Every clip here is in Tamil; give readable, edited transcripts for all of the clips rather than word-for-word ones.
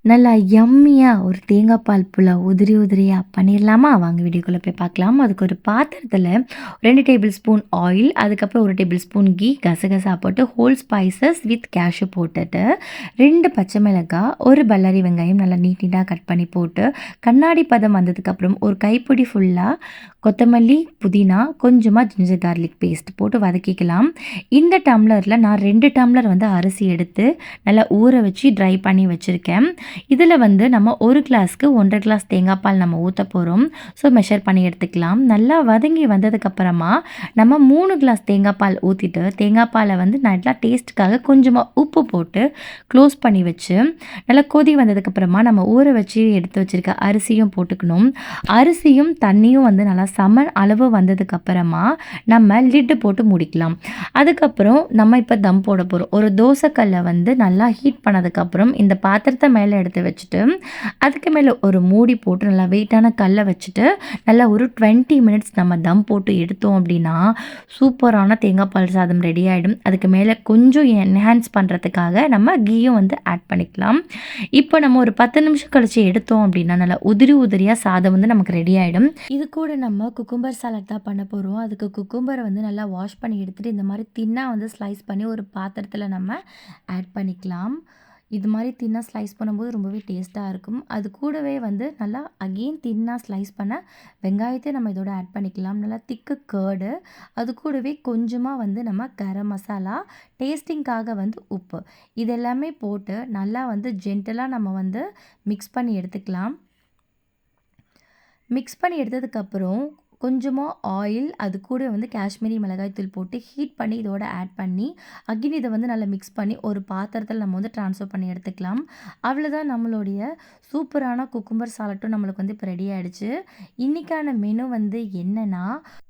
நல்லா யம்மியாக ஒரு தேங்காய் பால் புலாவ் உதிரியாக பண்ணிடலாமா? வாங்க வீடியோக்குள்ளே போய் பார்க்கலாம். அதுக்கு ஒரு பாத்திரத்தில் 2 டேபிள் ஸ்பூன் ஆயில், அதுக்கப்புறம் 1 டேபிள் ஸ்பூன் கீ, கசகசா போட்டு ஹோல் ஸ்பைசஸ் வித் கேஷ்யூ போட்டுட்டு 2 பச்சை மிளகாய், ஒரு பல்லாரி வெங்காயம் நல்லா நீட்டாக கட் பண்ணி போட்டு கண்ணாடி பதம் வந்ததுக்கப்புறம் ஒரு கைப்பிடி ஃபுல்லாக கொத்தமல்லி, புதினா, கொஞ்சமாக ஜிஞ்சர் கார்லிக் பேஸ்ட் போட்டு வதக்கிக்கலாம். இந்த டம்ளரில் நான் 2 டம்ளர் அரிசி எடுத்து நல்லா ஊற வச்சு ட்ரை பண்ணி வச்சுருக்கேன். இதில் நம்ம 1 கிளாஸ்க்கு 1.5 கிளாஸ் தேங்காய் பால் நம்ம ஊற்ற போகிறோம். ஸோ மெஷர் பண்ணி எடுத்துக்கலாம். நல்லா வதங்கி வந்ததுக்கப்புறமா நம்ம 3 கிளாஸ் தேங்காய் பால் ஊற்றிட்டு தேங்காய் பாலை நல்லா டேஸ்ட்டுக்காக கொஞ்சமாக உப்பு போட்டு க்ளோஸ் பண்ணி வச்சு நல்லா கொதி வந்ததுக்கப்புறமா நம்ம ஊற வச்சு எடுத்து வச்சுருக்க அரிசியும் போட்டுக்கணும். அரிசியும் தண்ணியும் நல்லா சம அளவு வந்ததுக்கப்புறமா நம்ம லிட்டு போட்டு முடிக்கலாம். அதுக்கப்புறம் நம்ம இப்போ தம் போட போகிறோம். ஒரு தோசைக்கல்லை நல்லா ஹீட் பண்ணதுக்கப்புறம் இந்த பாத்திரத்தை மேலே எடுத்து வச்சுட்டு அதுக்கு மேலே ஒரு மூடி போட்டு நல்லா வெயிட்டான கல்லை வச்சுட்டு நல்லா ஒரு 20 மினிட்ஸ் நம்ம தம் போட்டு எடுத்தோம் அப்படின்னா சூப்பரான தேங்காய் பால் சாதம் ரெடி ஆகிடும். அதுக்கு மேலே கொஞ்சம் என்ஹான்ஸ் பண்ணுறதுக்காக நம்ம கீயும் ஆட் பண்ணிக்கலாம். இப்போ நம்ம ஒரு 10 நிமிஷம் கழிச்சு எடுத்தோம் அப்படின்னா நல்லா உதிரியாக சாதம் நமக்கு ரெடி ஆகிடும். இது கூட நம்ம குக்கும்பர் சாலட் தான் பண்ண போகிறோம். அதுக்கு குக்கும்பரை நல்லா வாஷ் பண்ணி எடுத்துகிட்டு இந்த மாதிரி தின்னாக ஸ்லைஸ் பண்ணி ஒரு பாத்திரத்தில் நம்ம ஆட் பண்ணிக்கலாம். இது மாதிரி தின்னாக ஸ்லைஸ் பண்ணும்போது ரொம்பவே டேஸ்ட்டாக இருக்கும். அது கூடவே நல்லா அகெயின் தின்னாக ஸ்லைஸ் பண்ண வெங்காயத்தை நம்ம இதோட ஆட் பண்ணிக்கலாம். நல்லா திக்கு கர்டு, அது கூடவே கொஞ்சமாக நம்ம கரம் மசாலா, டேஸ்டிங்காக உப்பு, இதெல்லாமே போட்டு நல்லா ஜென்டலாக நம்ம மிக்ஸ் பண்ணி எடுத்துக்கலாம். மிக்ஸ் பண்ணி எடுத்ததுக்கப்புறம் கொஞ்சமாக ஆயில், அது கூட காஷ்மீரி மிளகாய்த்தூள் போட்டு ஹீட் பண்ணி இதோட ஆட் பண்ணி அகைன் இதை நல்லா மிக்ஸ் பண்ணி ஒரு பாத்திரத்தில் நம்ம ட்ரான்ஸ்ஃபர் பண்ணி எடுத்துக்கலாம். அவ்வளோதான், நம்மளுடைய சூப்பரான குக்கும்பர் சாலட்டும் நம்மளுக்கு இப்போ ரெடி ஆகிடுச்சு. இன்றைக்கான மெனு என்னென்னா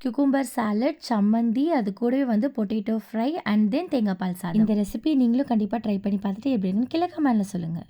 குக்கும்பர் சாலட், சம்மந்தி, அது கூடவே பொட்டேட்டோ ஃப்ரை அண்ட் தென் தேங்காய் பால் சாதம். இந்த ரெசிபி நீங்களும் கண்டிப்பாக ட்ரை பண்ணி பார்த்துட்டு எப்படின்னு கீழே கமெண்ட்ல சொல்லுங்கள்.